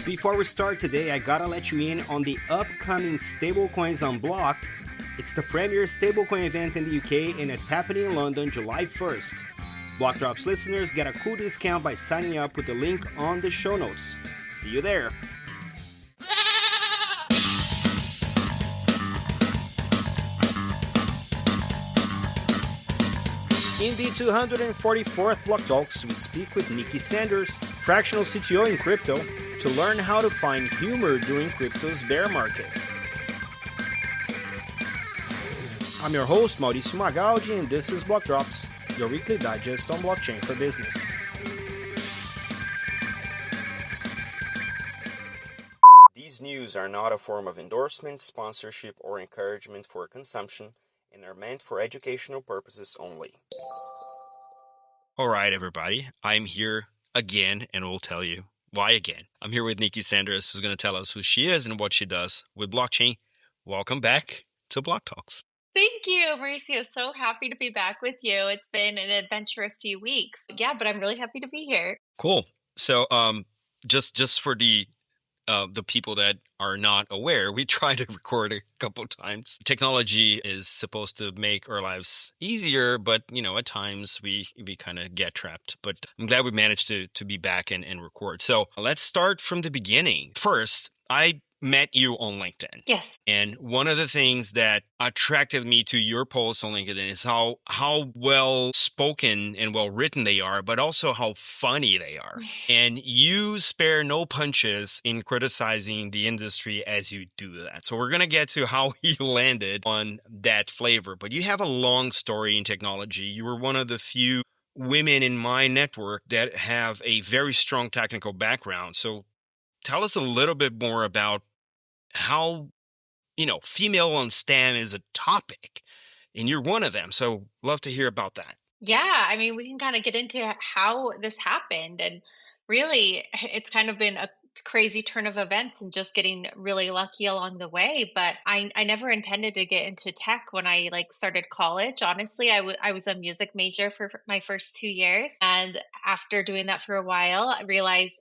Before we start today, I gotta let you in on the upcoming Stablecoins Unblocked. It's the premier stablecoin event in the UK and it's happening in London July 1st. BlockTalks listeners get a cool discount by signing up with the link on the show notes. See you there! In the 244th Block Talks, we speak with Nicki Sanders, Fractional CTO in crypto, to learn how to find humor during crypto's bear markets. I'm your host, Mauricio Magaldi, and this is Block Drops, your weekly digest on blockchain for business. These news are not a form of endorsement, sponsorship, or encouragement for consumption, and are meant for educational purposes only. All right, everybody. I'm here again, and we'll tell you why again. I'm here with Nicki Sanders, who's going to tell us who she is and what she does with blockchain. Welcome back to Block Talks. Thank you, Mauricio. So happy to be back with you. It's been an adventurous few weeks. Yeah, but I'm really happy to be here. Cool. So, just for the people that are not aware, we tried to record a couple times. Technology is supposed to make our lives easier, but at times we kind of get trapped. But I'm glad we managed to be back and record. So let's start from the beginning. First, I met you on LinkedIn. Yes. And one of the things that attracted me to your posts on LinkedIn is how well spoken and well written they are, but also how funny they are. And you spare no punches in criticizing the industry as you do that. So we're going to get to how you landed on that flavor. But you have a long story in technology. You were one of the few women in my network that have a very strong technical background. So tell us a little bit more about how, female on STEM is a topic, and you're one of them. So love to hear about that. Yeah, I mean, we can kind of get into how this happened. And really, it's kind of been a crazy turn of events and just getting really lucky along the way. But I never intended to get into tech when I started college. Honestly, I was a music major for my first 2 years. And after doing that for a while, I realized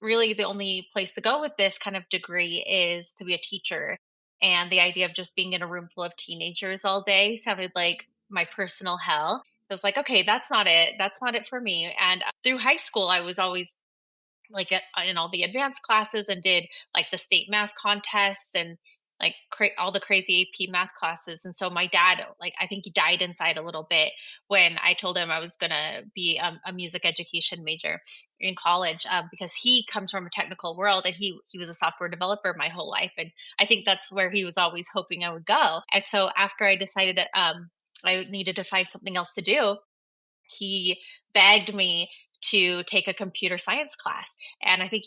really the only place to go with this kind of degree is to be a teacher. And the idea of just being in a room full of teenagers all day sounded like my personal hell. I was like, okay, that's not it. That's not it for me. And through high school, I was always in all the advanced classes and did the state math contests and all the crazy AP math classes. And so my dad, I think he died inside a little bit when I told him I was going to be a music education major in college, because he comes from a technical world and he was a software developer my whole life. And I think that's where he was always hoping I would go. And so after I decided I needed to find something else to do, he begged me to take a computer science class. And I think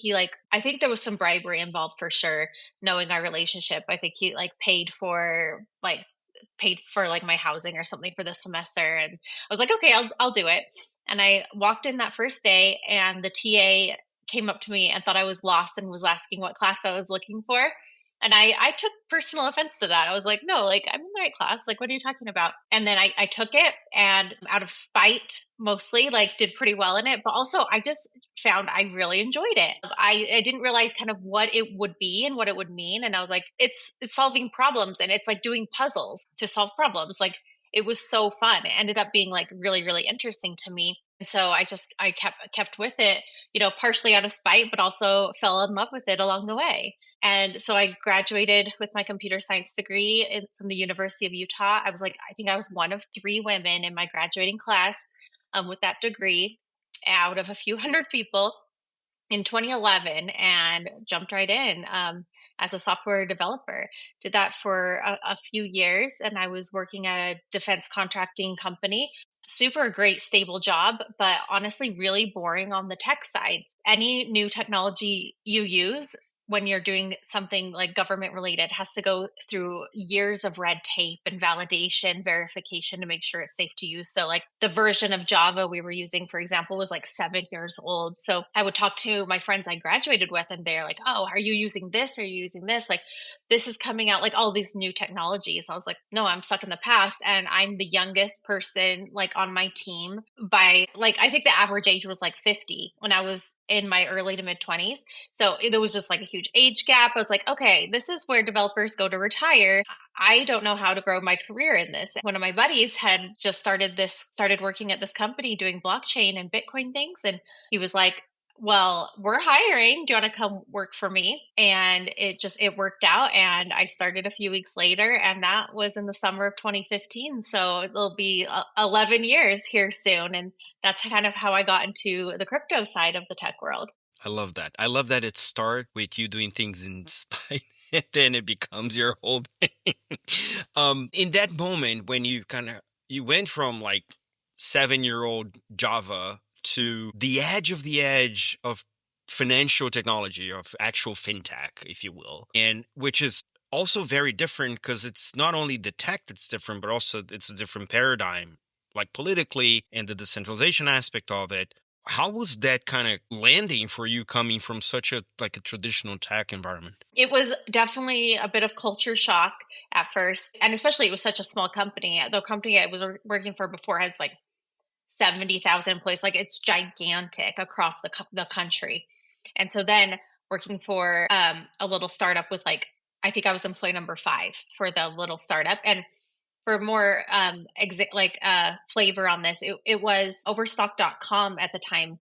I think there was some bribery involved for sure, knowing our relationship. I think he paid for my housing or something for the semester. And I was like, okay, I'll do it. And I walked in that first day and the TA came up to me and thought I was lost and was asking what class I was looking for. And I took personal offense to that. I was like, no, I'm in the right class. What are you talking about? And then I took it and out of spite, mostly did pretty well in it. But also I just found I really enjoyed it. I didn't realize kind of what it would be and what it would mean. And I was like, it's solving problems and it's doing puzzles to solve problems. It was so fun. It ended up being really, really interesting to me. And so I kept with it, partially out of spite, but also fell in love with it along the way. And so I graduated with my computer science degree from the University of Utah. I think I was one of 3 women in my graduating class with that degree out of a few hundred people in 2011, and jumped right in as a software developer. Did that for a few years, and I was working at a defense contracting company. Super great, stable job, but honestly really boring on the tech side. Any new technology you use when you're doing something like government related, has to go through years of red tape and validation, verification to make sure it's safe to use. So, like the version of Java we were using, for example, was like 7 years old. So, I would talk to my friends I graduated with, and they're like, "Oh, are you using this? Are you using this? Like, this is coming out, like all these new technologies." I was like, "No, I'm stuck in the past." And I'm the youngest person like on my team by like, I think the average age was like 50 when I was in my early to mid 20s. So there was just like a huge age gap. I was like, okay, this is where developers go to retire. I don't know how to grow my career in this. One of my buddies had just started working at this company doing blockchain and Bitcoin things. And he was like, well, we're hiring. Do you want to come work for me? And it worked out. And I started a few weeks later, and that was in the summer of 2015. So it'll be 11 years here soon. And that's kind of how I got into the crypto side of the tech world. I love that. I love that it starts with you doing things in spite, and then it becomes your whole thing. In that moment when you went from like 7-year-old Java to the edge of financial technology, of actual fintech, if you will, and which is also very different because it's not only the tech that's different, but also it's a different paradigm, like politically and the decentralization aspect of it. How was that kind of landing for you coming from such a like a traditional tech environment? It was definitely a bit of culture shock at first, and especially it was such a small company. The company I was working for before has like 70,000 employees. Like it's gigantic across the country. And so then working for a little startup with like, I think I was employee number 5 for the little startup. And for more flavor on this, it was Overstock.com at the time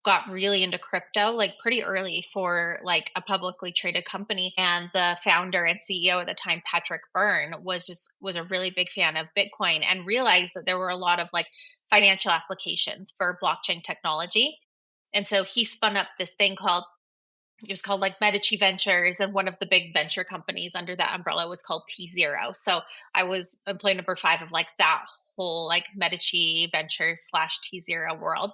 got really into crypto like pretty early for like a publicly traded company, and the founder and CEO at the time, Patrick Byrne, was a really big fan of Bitcoin and realized that there were a lot of like financial applications for blockchain technology. And so he spun up this thing called, it was called like Medici Ventures, and one of the big venture companies under that umbrella was called T Zero. So I was employee number 5 of like that whole like Medici Ventures slash T Zero world.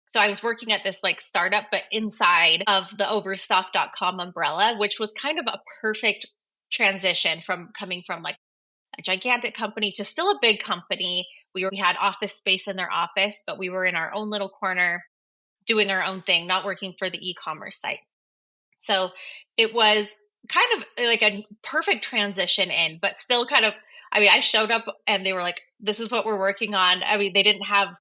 So I was working at this like startup, but inside of the Overstock.com umbrella, which was kind of a perfect transition from coming from like a gigantic company to still a big company. We had office space in their office, but we were in our own little corner doing our own thing, not working for the e-commerce site. So it was kind of like a perfect transition in, but still kind of, I mean, I showed up and they were like, this is what we're working on. I mean, they didn't have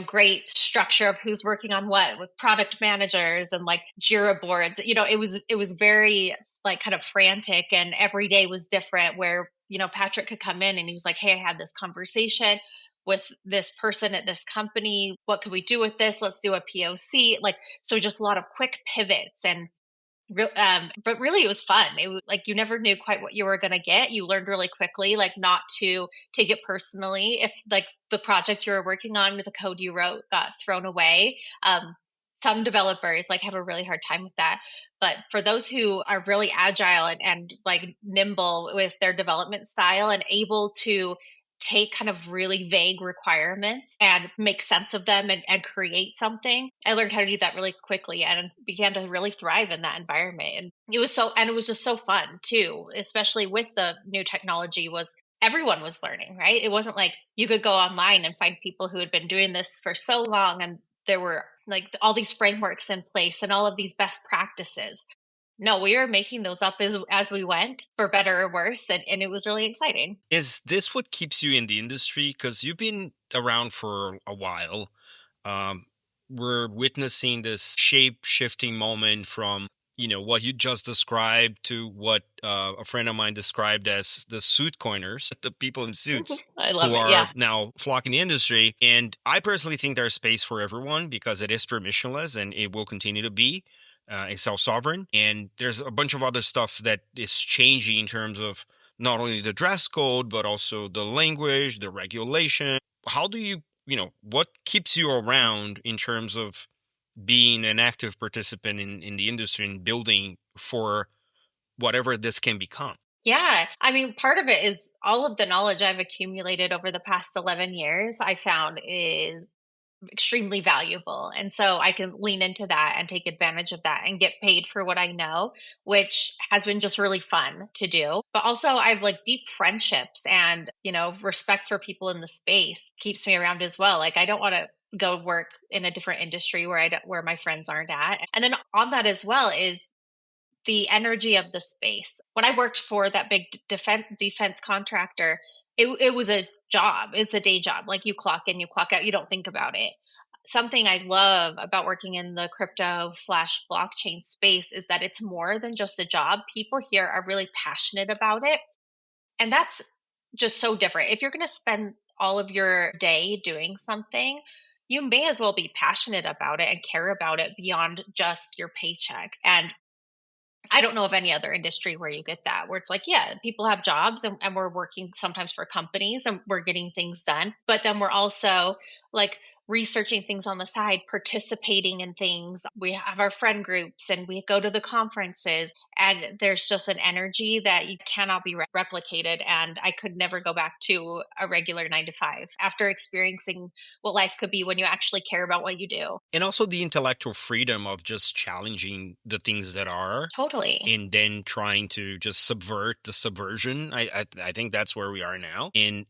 great structure of who's working on what with product managers and like Jira boards. It was very like kind of frantic, and every day was different where, Patrick could come in and he was like, hey, I had this conversation with this person at this company. What could we do with this? Let's do a POC. Like, so just a lot of quick pivots and but really it was fun. It was like you never knew quite what you were going to get. You learned really quickly, like not to take it personally if like the project you were working on with the code you wrote got thrown away. Some developers like have a really hard time with that, but for those who are really agile and like nimble with their development style and able to take kind of really vague requirements and make sense of them and create something. I learned how to do that really quickly and began to really thrive in that environment. And it was just so fun too, especially with the new technology, was everyone was learning, right? It wasn't like you could go online and find people who had been doing this for so long and there were like all these frameworks in place and all of these best practices. No, we were making those up as we went, for better or worse, and it was really exciting. Is this what keeps you in the industry? Because you've been around for a while. Um, we're witnessing this shape shifting moment from, what you just described to what a friend of mine described as the suit coiners, the people in suits I love who it. are Yeah. now flocking the industry. And I personally think there's space for everyone because it is permissionless and it will continue to be. It's self-sovereign. And there's a bunch of other stuff that is changing in terms of not only the dress code, but also the language, the regulation. How do what keeps you around in terms of being an active participant in the industry and building for whatever this can become? Yeah. I mean, part of it is all of the knowledge I've accumulated over the past 11 years, I found is extremely valuable. And so I can lean into that and take advantage of that and get paid for what I know, which has been just really fun to do. But also I've like deep friendships and, respect for people in the space keeps me around as well. Like I don't want to go work in a different industry where my friends aren't at. And then on that as well is the energy of the space. When I worked for that big defense contractor, it was a job. It's a day job. Like you clock in, you clock out, you don't think about it. Something I love about working in the crypto slash blockchain space is that it's more than just a job. People here are really passionate about it. And that's just so different. If you're going to spend all of your day doing something, you may as well be passionate about it and care about it beyond just your paycheck. And I don't know of any other industry where you get that, where it's like, yeah, people have jobs and we're working sometimes for companies and we're getting things done. But then we're also like researching things on the side, participating in things. We have our friend groups and we go to the conferences, and there's just an energy that you cannot be replicated. And I could never go back to a regular 9 to 5 after experiencing what life could be when you actually care about what you do. And also the intellectual freedom of just challenging the things that are Totally. and then trying to just subvert the subversion. I think that's where we are now. And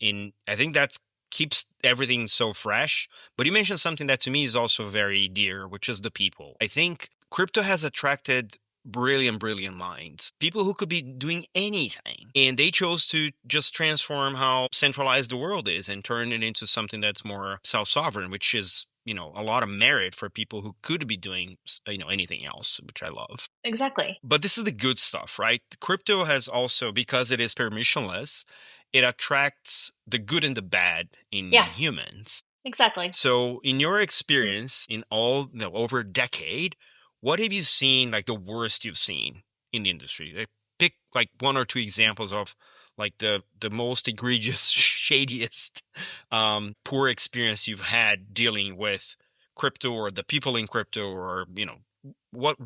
I think that's keeps everything so fresh. But you mentioned something that to me is also very dear, which is the people. I think crypto has attracted brilliant minds, people who could be doing anything, and they chose to just transform how centralized the world is and turn it into something that's more self-sovereign, which is a lot of merit for people who could be doing anything else, which I love. Exactly. But this is the good stuff, right? Crypto has also, because it is permissionless, it attracts the good and the bad in Yeah, humans. exactly. So, in your experience, in all over a decade, what have you seen like the worst you've seen in the industry? Like, pick like one or two examples of like the most egregious, shadiest, poor experience you've had dealing with crypto or the people in crypto, or what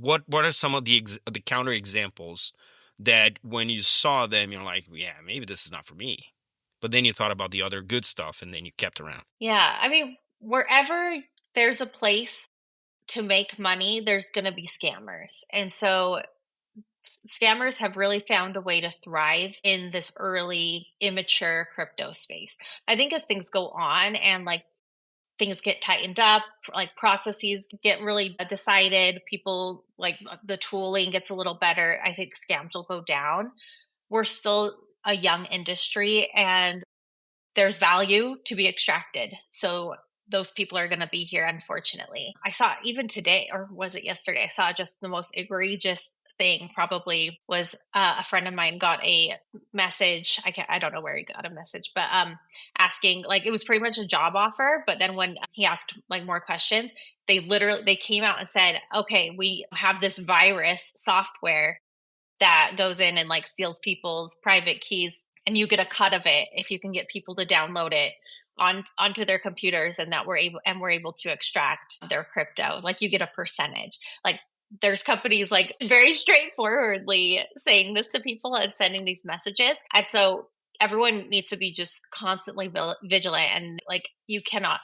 are some of the counter examples that when you saw them, you're like, yeah, maybe this is not for me. But then you thought about the other good stuff and then you kept around. Yeah. I mean, wherever there's a place to make money, there's going to be scammers. And so scammers have really found a way to thrive in this early, immature crypto space. I think as things go on and like things get tightened up, like processes get really decided, people like the tooling gets a little better, I think scams will go down. We're still a young industry and there's value to be extracted. So those people are going to be here, unfortunately. I saw even today, or was it yesterday? I saw just the most egregious thing. Probably was a friend of mine got a message. I don't know where he got a message, but asking, like, it was pretty much a job offer. But then when he asked like more questions, they came out and said, okay, we have this virus software that goes in and like steals people's private keys, and you get a cut of it if you can get people to download it onto their computers, and that we're able to extract their crypto. Like you get a percentage. Like there's companies like very straightforwardly saying this to people and sending these messages. And so everyone needs to be just constantly vigilant, and like you cannot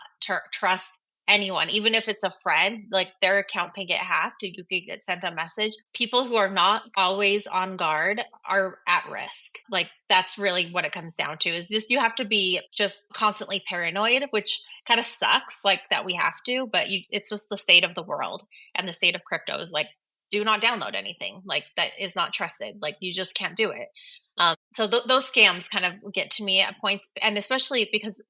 trust anyone, even if it's a friend. Like their account can get hacked, you could get sent a message. People who are not always on guard are at risk. Like that's really what it comes down to, is just you have to be just constantly paranoid, which kind of sucks, like that we have to, but it's just the state of the world, and the state of crypto is like, do not download anything like that is not trusted. Like you just can't do it. So those scams kind of get to me at points, and especially because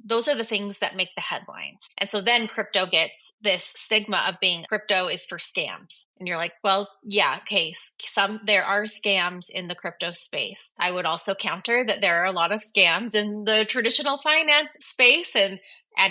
those are the things that make the headlines. And so then crypto gets this stigma of being crypto is for scams. And you're like, well, yeah, okay, there are scams in the crypto space. I would also counter that there are a lot of scams in the traditional finance space and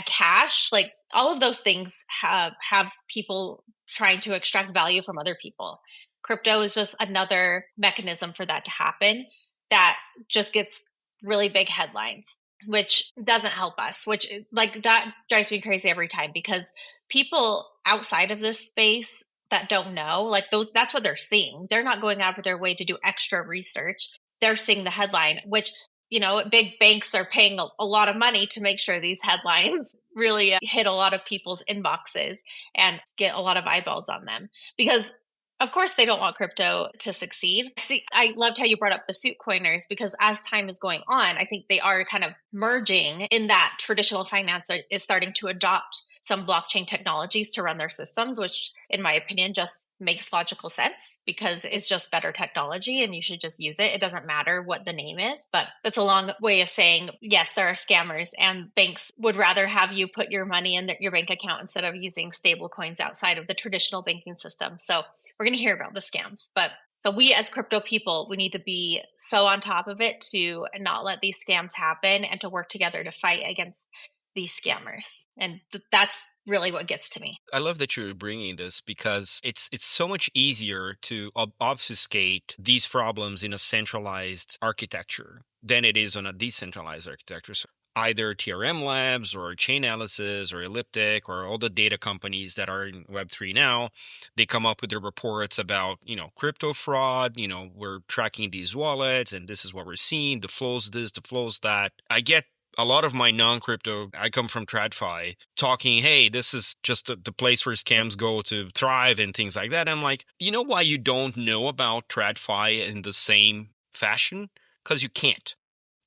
cash. Like all of those things have people trying to extract value from other people. Crypto is just another mechanism for that to happen, that just gets really big headlines, which doesn't help us, which like that drives me crazy every time, because people outside of this space that don't know, like that's what they're seeing. They're not going out of their way to do extra research. They're seeing the headline, which big banks are paying a lot of money to make sure these headlines really hit a lot of people's inboxes and get a lot of eyeballs on them. Because of course they don't want crypto to succeed. See, I loved how you brought up the suit coiners, because as time is going on, I think they are kind of merging in that traditional finance is starting to adopt some blockchain technologies to run their systems, which in my opinion just makes logical sense, because it's just better technology and you should just use it. It doesn't matter what the name is. But that's a long way of saying, yes, there are scammers, and banks would rather have you put your money in your bank account instead of using stable coins outside of the traditional banking system. So we're going to hear about the scams. But so we as crypto people, we need to be so on top of it to not let these scams happen, and to work together to fight against these scammers. And that's really what gets to me. I love that you're bringing this, because it's so much easier to obfuscate these problems in a centralized architecture than it is on a decentralized architecture. So either TRM Labs or Chainalysis or Elliptic or all the data companies that are in Web3 now, they come up with their reports about, crypto fraud, we're tracking these wallets and this is what we're seeing, the flows this, the flows that. I get a lot of my non-crypto, I come from TradFi, talking, hey, this is just the place where scams go to thrive and things like that. I'm like, you know why you don't know about TradFi in the same fashion? Because you can't.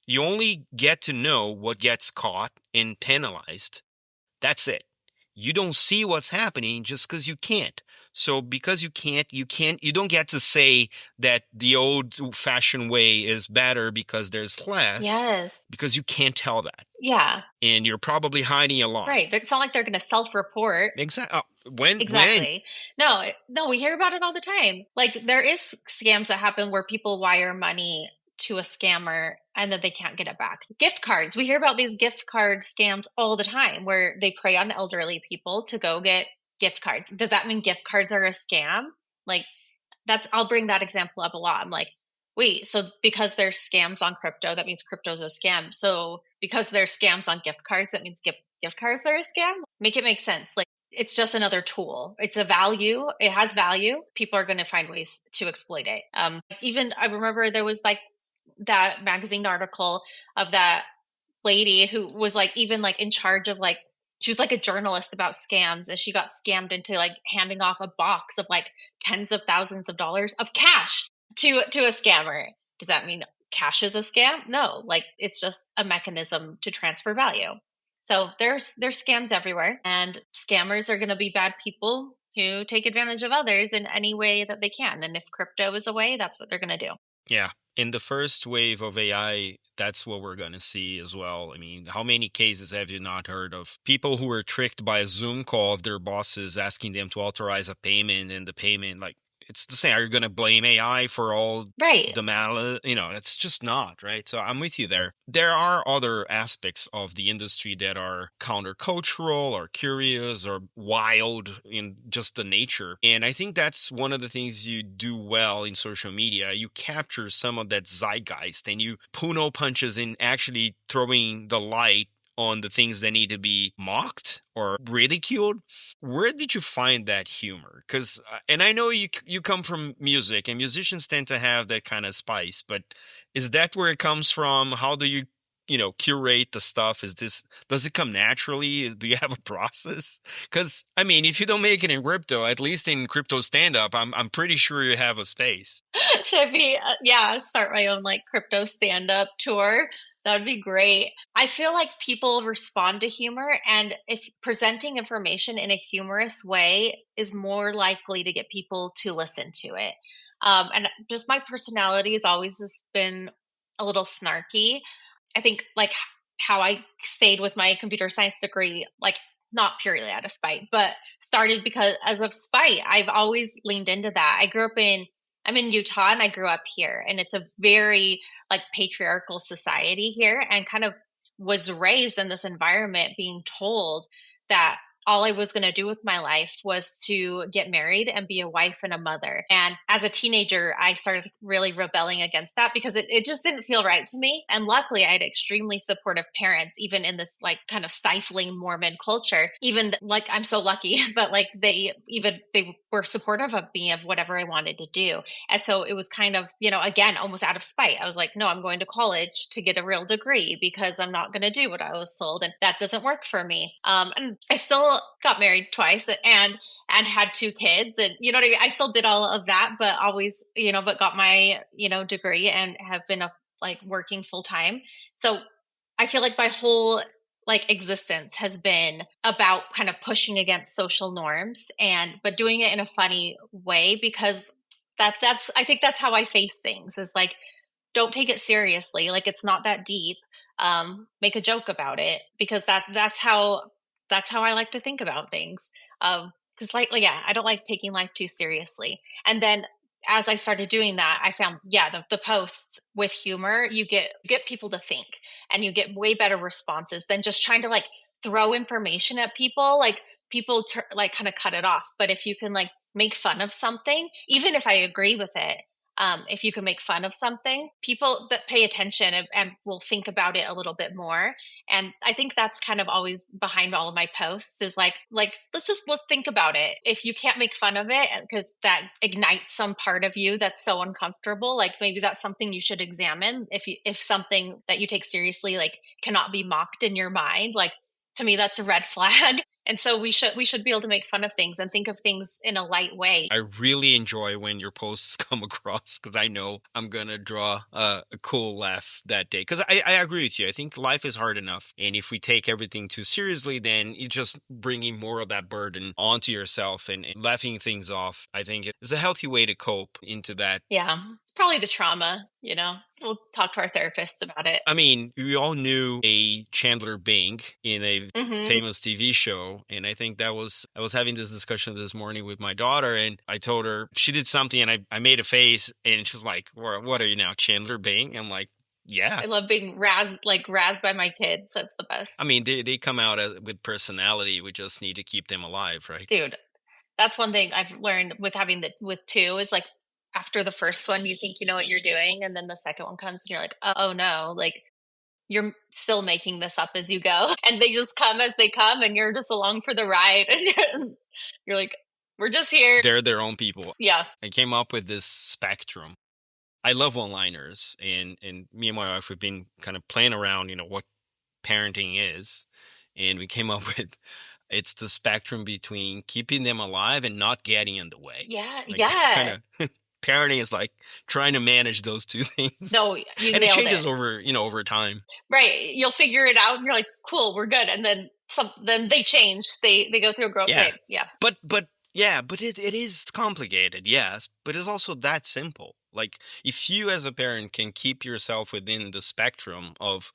You only get to know what gets caught and penalized. That's it. You don't see what's happening just because you can't. So because you don't get to say that the old-fashioned way is better because there's less. Yes. Because you can't tell that. Yeah. And you're probably hiding a lot. Right. It's not like they're going to self-report. Exactly. When? Exactly. No, we hear about it all the time. Like, there is scams that happen where people wire money to a scammer and then they can't get it back. Gift cards. We hear about these gift card scams all the time, where they prey on elderly people to go get gift cards. Does that mean gift cards are a scam? Like, I'll bring that example up a lot. I'm like, wait, so because there's scams on crypto, that means crypto's a scam. So because there's scams on gift cards, that means gift cards are a scam? Make it make sense. Like, it's just another tool. It's a value. It has value. People are going to find ways to exploit it. Even I remember there was like that magazine article of that lady who was like even like in charge of like, she was like a journalist about scams, and she got scammed into like handing off a box of like tens of thousands of dollars of cash to a scammer. Does that mean cash is a scam? No, like it's just a mechanism to transfer value. So there's scams everywhere, and scammers are going to be bad people who take advantage of others in any way that they can. And if crypto is a way, that's what they're going to do. Yeah. In the first wave of AI, that's what we're going to see as well. I mean, how many cases have you not heard of people who were tricked by a Zoom call of their bosses asking them to authorize a payment, and the payment, like, it's the same. Are you going to blame AI for all the malice? It's just not, right? So I'm with you there. There are other aspects of the industry that are countercultural or curious or wild in just the nature. And I think that's one of the things you do well in social media. You capture some of that zeitgeist and you puno punches in actually throwing the light on the things that need to be mocked or ridiculed. Where did you find that humor? Because, and I know you come from music, and musicians tend to have that kind of spice, but is that where it comes from? How do you, curate the stuff? Does it come naturally? Do you have a process? Because, I mean, if you don't make it in crypto, at least in crypto stand-up, I'm pretty sure you have a space. Should I be, start my own like crypto stand-up tour? That would be great. I feel like people respond to humor, and if presenting information in a humorous way is more likely to get people to listen to it. And just my personality has always just been a little snarky. I think like how I stayed with my computer science degree, like not purely out of spite, but started because as of spite. I've always leaned into that. I'm in Utah, and I grew up here, and it's a very like patriarchal society here, and kind of was raised in this environment being told that all I was going to do with my life was to get married and be a wife and a mother. And as a teenager, I started really rebelling against that because it just didn't feel right to me. And luckily, I had extremely supportive parents, even in this like kind of stifling Mormon culture. Even like I'm so lucky, but like they were supportive of me of whatever I wanted to do. And so it was kind of, again, almost out of spite. I was like, no, I'm going to college to get a real degree because I'm not going to do what I was told. And that doesn't work for me. And I still got married twice and had two kids. And you know what I mean? I still did all of that, but always, but got my, degree and have been like working full time. So I feel like my whole like existence has been about kind of pushing against social norms but doing it in a funny way because that's I think that's how I face things is like don't take it seriously, like it's not that deep. Make a joke about it because that's how I like to think about things. Because yeah, I don't like taking life too seriously. And then as I started doing that, I found, yeah, the posts with humor, you get people to think and you get way better responses than just trying to like throw information at people. Like people like kind of cut it off. But if you can like make fun of something, even if I agree with it, if you can make fun of something, people that pay attention and will think about it a little bit more. And I think that's kind of always behind all of my posts is like let's think about it. If you can't make fun of it because that ignites some part of you that's so uncomfortable, like maybe that's something you should examine. If something that you take seriously like cannot be mocked in your mind, like to me that's a red flag. And so we should be able to make fun of things and think of things in a light way. I really enjoy when your posts come across because I know I'm going to draw a cool laugh that day. Because I agree with you. I think life is hard enough. And if we take everything too seriously, then you're just bringing more of that burden onto yourself and laughing things off. I think it's a healthy way to cope into that. Yeah, it's probably the trauma, We'll talk to our therapist about it. I mean, we all knew a Chandler Bing in a Hmm. famous TV show. And I think I was having this discussion this morning with my daughter and I told her she did something and I made a face and she was like, what are you now, Chandler Bing? I'm like, yeah. I love being razzed by my kids. That's the I best. mean, they come out with personality. We just need to keep them alive, right? Dude, that's one thing I've learned with having with two is like after the first one, you think you know what you're doing. And then the second one comes and you're like, oh no, like you're still making this up as you go. And they just come as they come and you're just along for the ride. And you're like, we're just here. They're their own people. Yeah. I came up with this spectrum. I love one-liners, and me and my wife have been kind of playing around, what parenting is, and we came up with it's the spectrum between keeping them alive and not getting in the way. Yeah. Like it's kind Yeah. of parenting is like trying to manage those two things, No, you and it nailed changes it. over time. Right. You'll figure it out and you're like, cool, we're good. And then they change. They go through a growth Yeah, phase. Yeah. but yeah, but it is complicated, yes, but it's also that simple. Like if you as a parent can keep yourself within the spectrum of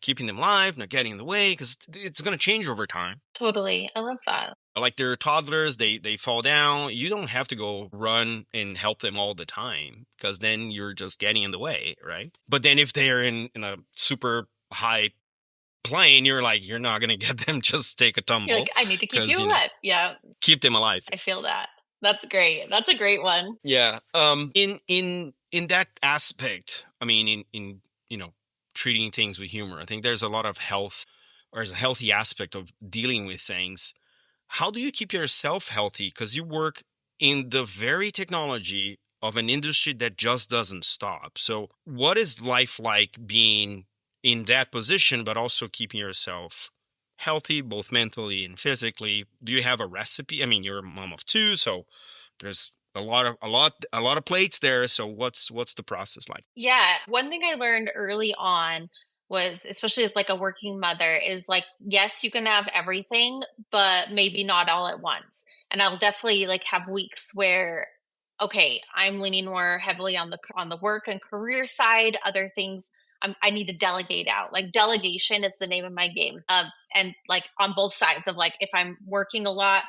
keeping them alive, not getting in the way, because it's going to change over time. Totally. I love that. Like they're toddlers, they fall down. You don't have to go run and help them all the time because then you're just getting in the way, right? But then if they're in a super high plane, you're not going to get them just take a You're tumble like, I need to keep because, you alive. Yeah. keep them alive. I feel that. That's great. That's a great one. Yeah. In that aspect, I mean, in treating things with humor, I think there's a lot of health or there's a healthy aspect of dealing with things. How do you keep yourself healthy? Because you work in the very technology of an industry that just doesn't stop. So, what is life like being in that position, but also keeping yourself healthy, both mentally and physically? Do you have a recipe? I mean, you're a mom of two, so there's a lot of plates there. So, what's the process like? Yeah. One thing I learned early on was, especially as like a working mother, is like, yes, you can have everything, but maybe not all at once. And I'll definitely like have weeks where, okay, I'm leaning more heavily on the work and career side. Other things I need to delegate out. Like delegation is the name of my game. And like on both sides of like, if I'm working a lot,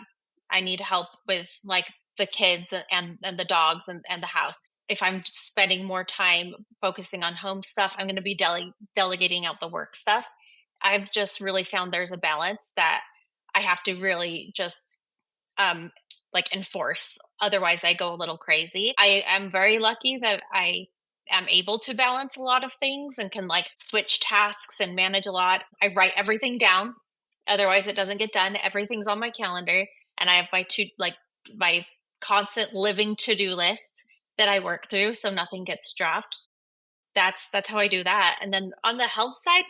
I need help with like the kids and the dogs and the house. If I'm spending more time focusing on home stuff, I'm going to be delegating out the work stuff. I've just really found there's a balance that I have to really just um like enforce. Otherwise I go a little crazy. I am very lucky that I am able to balance a lot of things and can like switch tasks and manage a lot. I write everything down. Otherwise it doesn't get done. Everything's on my calendar and I have my constant living to-do list that I work through so nothing gets dropped. That's how I do that. And then on the health side,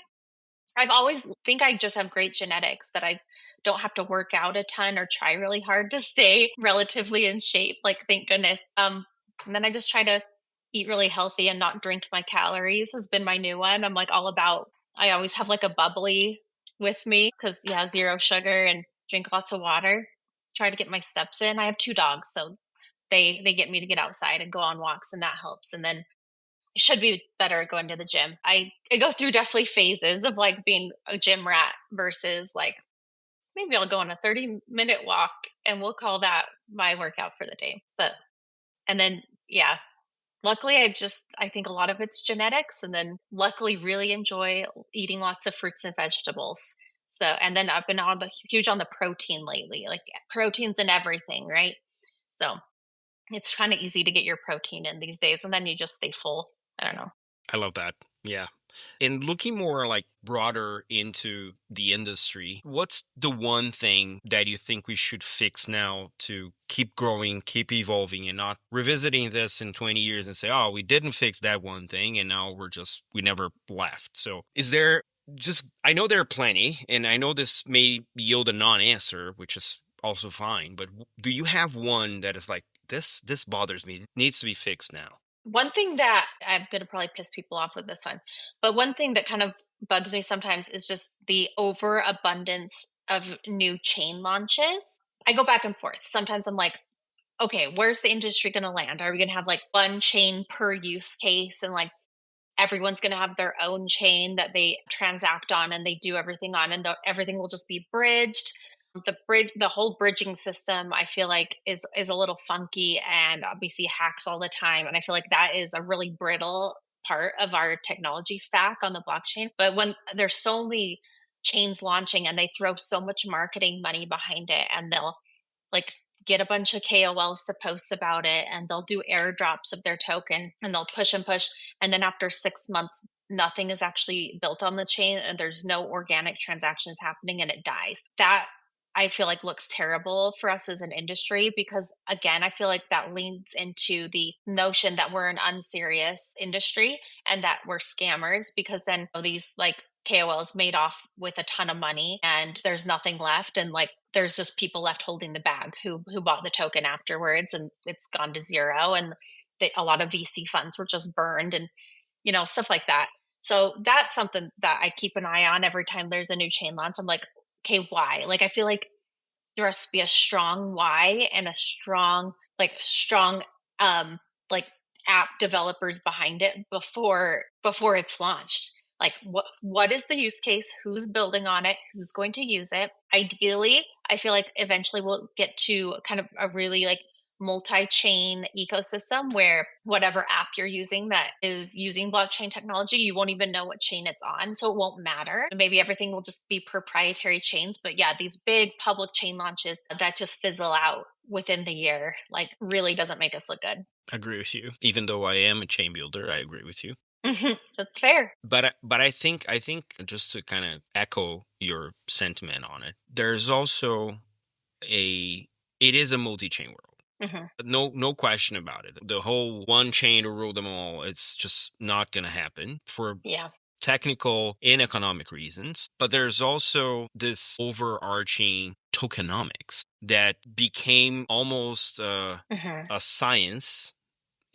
I've always think I just have great genetics that I don't have to work out a ton or try really hard to stay relatively in shape. Like, thank goodness. And then I just try to eat really healthy and not drink my calories has been my new one. I'm like all about, I always have like a bubbly with me because, yeah, zero sugar and drink lots of water. Try to get my steps in. I have two dogs. So they get me to get outside and go on walks and that helps. And then should be better at going to the gym. I go through definitely phases of like being a gym rat versus like maybe I'll go on a 30-minute walk and we'll call that my workout for the day. But and then yeah, luckily I think a lot of it's genetics and then luckily really enjoy eating lots of fruits and vegetables. So and then I've been on the huge on the protein lately, like proteins and everything, right? So it's kind of easy to get your protein in these days and then you just stay full. I don't know. I love that. Yeah. And looking more like broader into the industry, what's the one thing that you think we should fix now to keep growing, keep evolving, and not revisiting this in 20 years and say, oh, we didn't fix that one thing and now we never left. So is there just, I know there are plenty, and I know this may yield a non answer, which is also fine, but do you have one that is like, this bothers me, it needs to be fixed now? One thing that I'm going to probably piss people off with this one, but one thing that kind of bugs me sometimes is just the overabundance of new chain launches. I go back and forth. Sometimes I'm like, okay, where's the industry going to land? Are we going to have like one chain per use case and like everyone's going to have their own chain that they transact on and they do everything on and everything will just be bridged? The whole bridging system I feel like is a little funky and obviously hacks all the time and I feel like that is a really brittle part of our technology stack on the blockchain. But when there's so many chains launching and they throw so much marketing money behind it and they'll like get a bunch of KOLs to post about it and they'll do airdrops of their token and they'll push and push. And then after 6 months, nothing is actually built on the chain and there's no organic transactions happening and it dies. That I feel like looks terrible for us as an industry because again, I feel like that leans into the notion that we're an unserious industry and that we're scammers because then these like KOLs made off with a ton of money and there's nothing left and like there's just people left holding the bag who bought the token afterwards and it's gone to zero and a lot of VC funds were just burned and stuff like that. So that's something that I keep an eye on every time there's a new chain launch. I'm like, okay, why? Like I feel like there has to be a strong why and a strong like app developers behind it before it's launched. Like what is the use case? Who's building on it? Who's going to use it? Ideally, I feel like eventually we'll get to kind of a really like multi-chain ecosystem where whatever app you're using that is using blockchain technology, you won't even know what chain it's on. So it won't matter. Maybe everything will just be proprietary chains. But yeah, these big public chain launches that just fizzle out within the year, like really doesn't make us look good. I agree with you. Even though I am a chain builder, I agree with you. That's fair. But I think just to kind of echo your sentiment on it, there's also it is a multi-chain world. No question about it. The whole one chain to rule them all, it's just not going to happen for technical and economic reasons. But there's also this overarching tokenomics that became almost a science.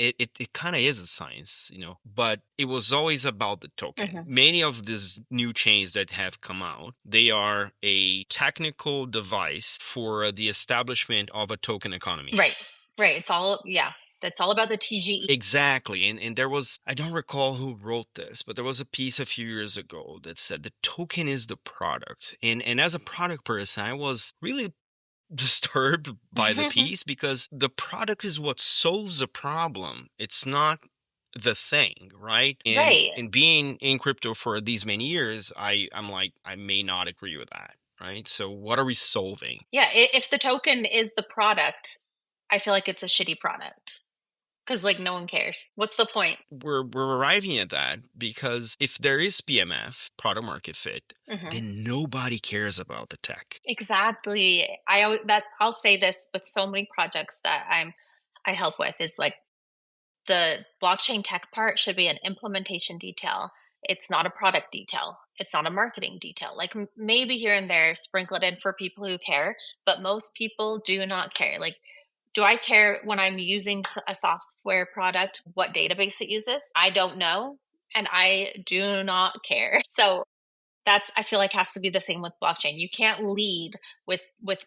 It kind of is a science, but it was always about the token. Many of these new chains that have come out, they are a technical device for the establishment of a token economy. Right. It's all, that's all about the TGE. Exactly. And there was, I don't recall who wrote this, but there was a piece a few years ago that said the token is the product. And as a product person, I was really disturbed by the piece because the product is what solves a problem. It's not the thing, right? And being in crypto for these many years, I'm like, I may not agree with that. right? So what are we solving? Yeah, if the token is the product, I feel like it's a shitty product because like no one cares. What's the point? We're arriving at that because if there is PMF, product market fit, Mhm. then nobody cares about the tech. Exactly. I'll say this with so many projects that I help with is like the blockchain tech part should be an implementation detail. It's not a product detail. It's not a marketing detail. Like maybe here and there, sprinkle it in for people who care, but most people do not care. Like, do I care when I'm using a software product what database it uses? I don't know, and I do not care. So that's I feel like has to be the same with blockchain. You can't lead with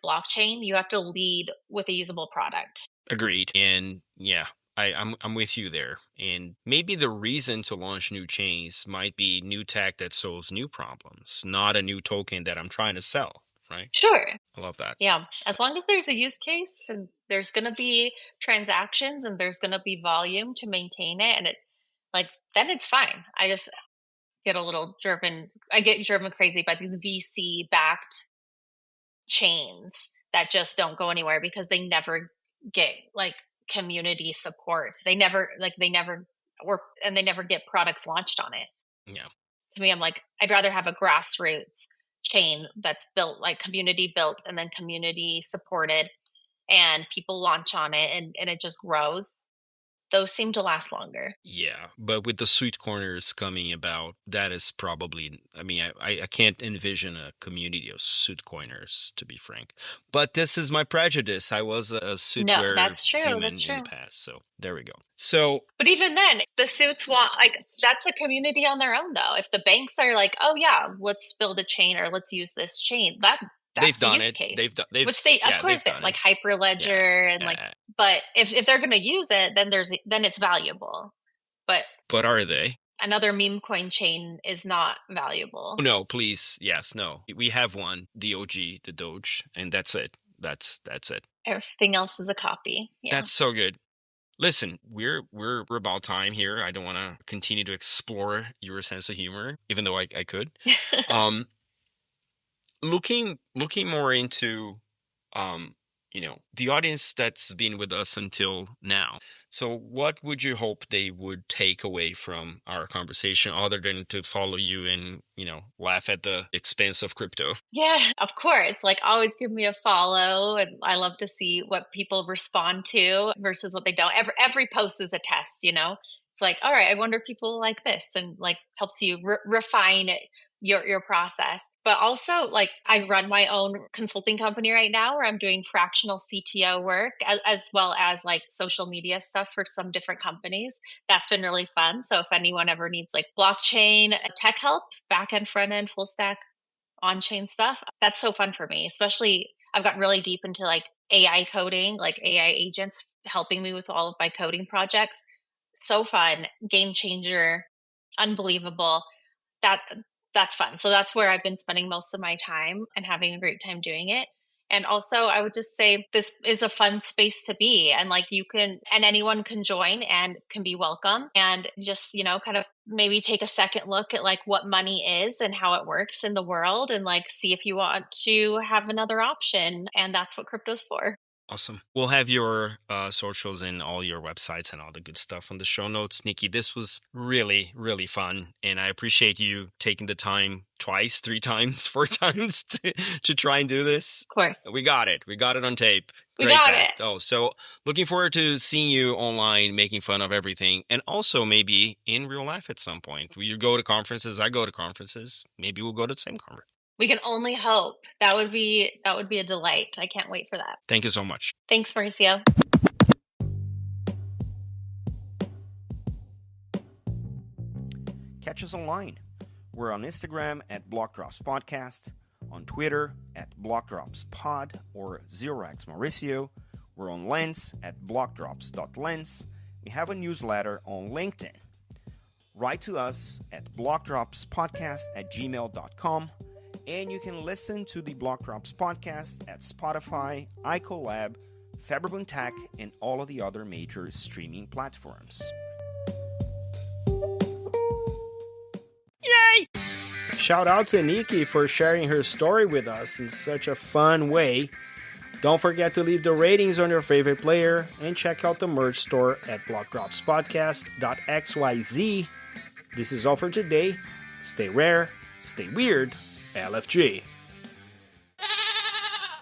blockchain. You have to lead with a usable product. Agreed. And yeah, I'm with you there. And maybe the reason to launch new chains might be new tech that solves new problems, not a new token that I'm trying to sell, right? Sure. I love that. Yeah, as long as there's a use case and there's going to be transactions and there's going to be volume to maintain it and it like then it's fine. I just get a little driven I get driven crazy by these VC backed chains that just don't go anywhere because they never get like community support. They never work and they never get products launched on it. Yeah. To me, I'm like, I'd rather have a grassroots chain that's built like community built and then community supported and people launch on it and it just grows. Those seem to last longer. Yeah, but with the sweet corners coming about, that is probably, I mean, I can't envision a community of sweet corners, to be frank. But this is my prejudice. I was a No, suitware that's true. human That's in the true. past. So there we go. So But even then, the suits want like that's a community on their own though. If the banks are like, "Oh yeah, let's build a chain or let's use this chain." they've That's a done use it. case. They've, Which they of yeah, course they've they done like it. Yeah. Hyperledger and like Yeah. but if they're going to use it, then it's valuable. But But are they? another meme coin chain is not valuable. No, please. Yes, no. We have one, the OG, the Doge, and that's it. That's it. Everything else is a copy. Yeah. That's so good. Listen, we're about time here. I don't want to continue to explore your sense of humor, even though I could. Um, looking more into um, the audience that's been with us until now. So what would you hope they would take away from our conversation other than to follow you and, laugh at the expense of crypto? Yeah, of course. Like always give me a follow and I love to see what people respond to versus what they don't. Every post is a test. It's like, all right, I wonder if people like this and like helps you refine your process. But also like I run my own consulting company right now where I'm doing fractional CTO work as well as like social media stuff for some different companies. That's been really fun. So if anyone ever needs like blockchain tech help, back end, front end, full stack, on chain stuff. That's so fun for me, especially I've gotten really deep into like AI coding, like AI agents helping me with all of my coding projects. So fun, game changer, unbelievable. That that's fun. So that's where I've been spending most of my time and having a great time doing it. And also, I would just say this is a fun space to be. And like and anyone can join and can be welcome. And just, kind of maybe take a second look at like what money is and how it works in the world and like see if you want to have another option. And that's what crypto's for. Awesome. We'll have your socials and all your websites and all the good stuff on the show notes. Nikki, this was really, really fun. And I appreciate you taking the time twice, three times, four times to try and do this. Of course. We got it. We got it on tape. We Great got that. it. Oh, so looking forward to seeing you online, making fun of everything, and also maybe in real life at some point. You go to conferences, I go to conferences. Maybe we'll go to the same conference. We can only hope. That would be a delight. I can't wait for that. Thank you so much. Thanks, Mauricio. Catch us online. We're on Instagram at BlockDrops Podcast, on Twitter at BlockDropsPod or 0x Mauricio. We're on Lens at blockdrops.lens. We have a newsletter on LinkedIn. Write to us at blockdropspodcast@gmail.com. And you can listen to the BlockDrops podcast at Spotify, iColab, Faberboom Tech, and all of the other major streaming platforms. Yay! Shout out to Nicki for sharing her story with us in such a fun way. Don't forget to leave the ratings on your favorite player and check out the merch store at blockdropspodcast.xyz. This is all for today. Stay rare, stay weird, LFG.